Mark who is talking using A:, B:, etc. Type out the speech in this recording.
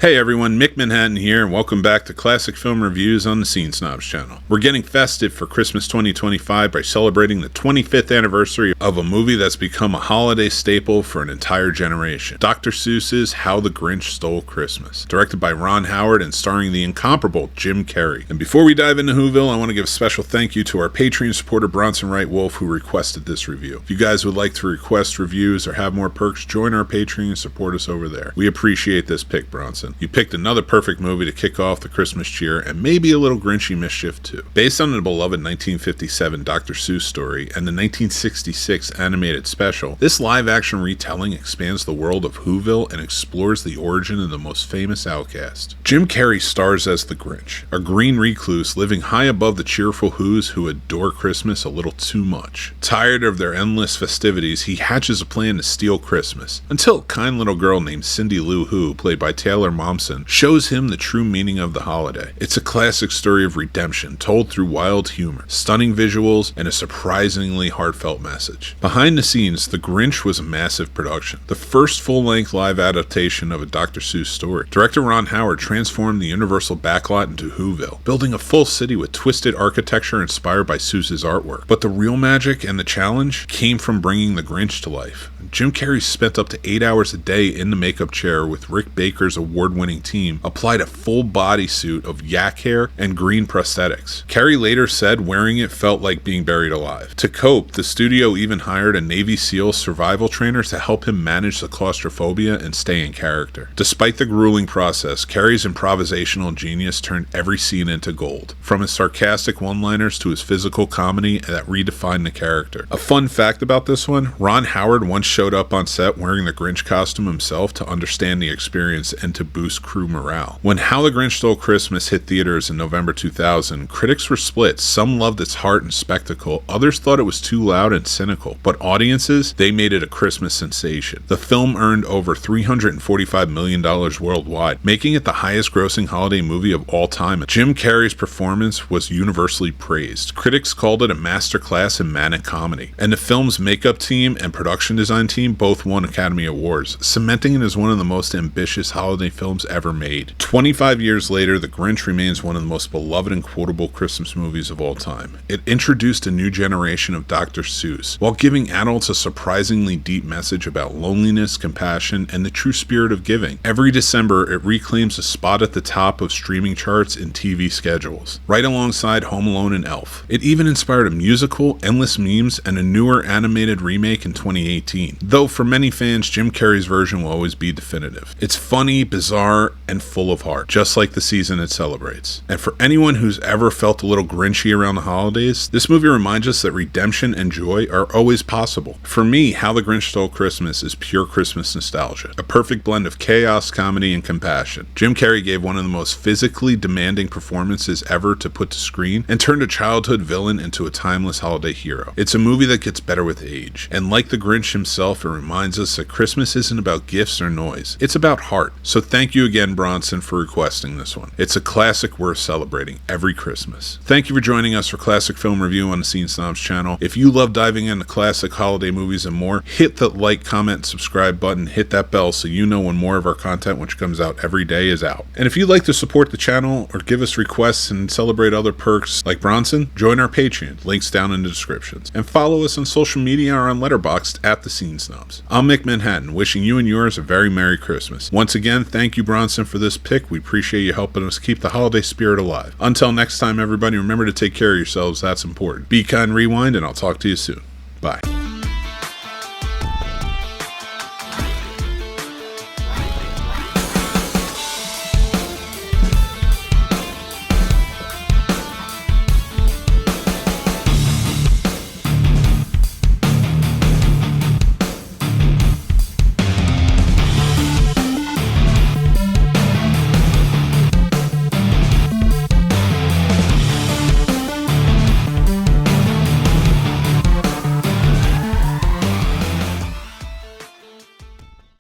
A: Hey everyone, Mick Manhattan here, and welcome back to Classic Film Reviews on the Scene Snobs channel. We're getting festive for Christmas 2025 by celebrating the 25th anniversary of a movie that's become a holiday staple for an entire generation. Dr. Seuss's How the Grinch Stole Christmas, directed by Ron Howard and starring the incomparable Jim Carrey. And before we dive into Whoville, I want to give a special thank you to our Patreon supporter Bronson Wright Wolf, who requested this review. If you guys would like to request reviews or have more perks, join our Patreon and support us over there. We appreciate this pick, Bronson. You picked another perfect movie to kick off the Christmas cheer and maybe a little Grinchy mischief too. Based on the beloved 1957 Dr. Seuss story and the 1966 animated special, this live-action retelling expands the world of Whoville and explores the origin of the most famous outcast. Jim Carrey stars as the Grinch, a green recluse living high above the cheerful Whos who adore Christmas a little too much. Tired of their endless festivities, he hatches a plan to steal Christmas, until a kind little girl named Cindy Lou Who, played by Taylor Momsen, shows him the true meaning of the holiday. It's a classic story of redemption told through wild humor, stunning visuals, and a surprisingly heartfelt message. Behind the scenes, The Grinch was a massive production, the first full-length live adaptation of a Dr. Seuss story. Director Ron Howard transformed the Universal backlot into Whoville, building a full city with twisted architecture inspired by Seuss's artwork. But the real magic and the challenge came from bringing the Grinch to life. Jim Carrey spent up to 8 hours a day in the makeup chair with Rick Baker's award-winning team, applied a full bodysuit of yak hair and green prosthetics. Carrey later said wearing it felt like being buried alive. To cope, the studio even hired a Navy SEAL survival trainer to help him manage the claustrophobia and stay in character. Despite the grueling process, Carrey's improvisational genius turned every scene into gold, from his sarcastic one-liners to his physical comedy that redefined the character. A fun fact about this one, Ron Howard once showed up on set wearing the Grinch costume himself to understand the experience and to boost crew morale. When How the Grinch Stole Christmas hit theaters in November 2000, critics were split. Some loved its heart and spectacle, others thought it was too loud and cynical, but audiences, they made it a Christmas sensation. The film earned over $345 million worldwide, making it the highest grossing holiday movie of all time. Jim Carrey's performance was universally praised. Critics called it a masterclass in manic comedy, and the film's makeup team and production design team both won Academy Awards, cementing it as one of the most ambitious holiday films ever made. 25 years later, The Grinch remains one of the most beloved and quotable Christmas movies of all time. It introduced a new generation of Dr. Seuss, while giving adults a surprisingly deep message about loneliness, compassion, and the true spirit of giving. Every December, it reclaims a spot at the top of streaming charts and TV schedules, right alongside Home Alone and Elf. It even inspired a musical, endless memes, and a newer animated remake in 2018. Though for many fans, Jim Carrey's version will always be definitive. It's funny, bizarre, and full of heart, just like the season it celebrates. And for anyone who's ever felt a little Grinchy around the holidays, this movie reminds us that redemption and joy are always possible. For me, How the Grinch Stole Christmas is pure Christmas nostalgia, a perfect blend of chaos, comedy, and compassion. Jim Carrey gave one of the most physically demanding performances ever to put to screen and turned a childhood villain into a timeless holiday hero. It's a movie that gets better with age, and like the Grinch himself, it reminds us that Christmas isn't about gifts or noise. It's about heart. So thank you again, Bronson, for requesting this one. It's a classic worth celebrating every Christmas. Thank you for joining us for Classic Film Review on the Scene Snobs channel. If you love diving into classic holiday movies and more, hit the like, comment, and subscribe button, hit that bell so you know when more of our content, which comes out every day, is out. And if you'd like to support the channel or give us requests and celebrate other perks like Bronson, join our Patreon, links down in the descriptions. And follow us on social media or on Letterboxd at The Scene Snobs. I'm Mick Manhattan, wishing you and yours a very Merry Christmas. Once again, thank you, Bronson, for this pick. We appreciate you helping us keep the holiday spirit alive. Until next time, everybody, remember to take care of yourselves. That's important. Be kind, rewind, and I'll talk to you soon. Bye.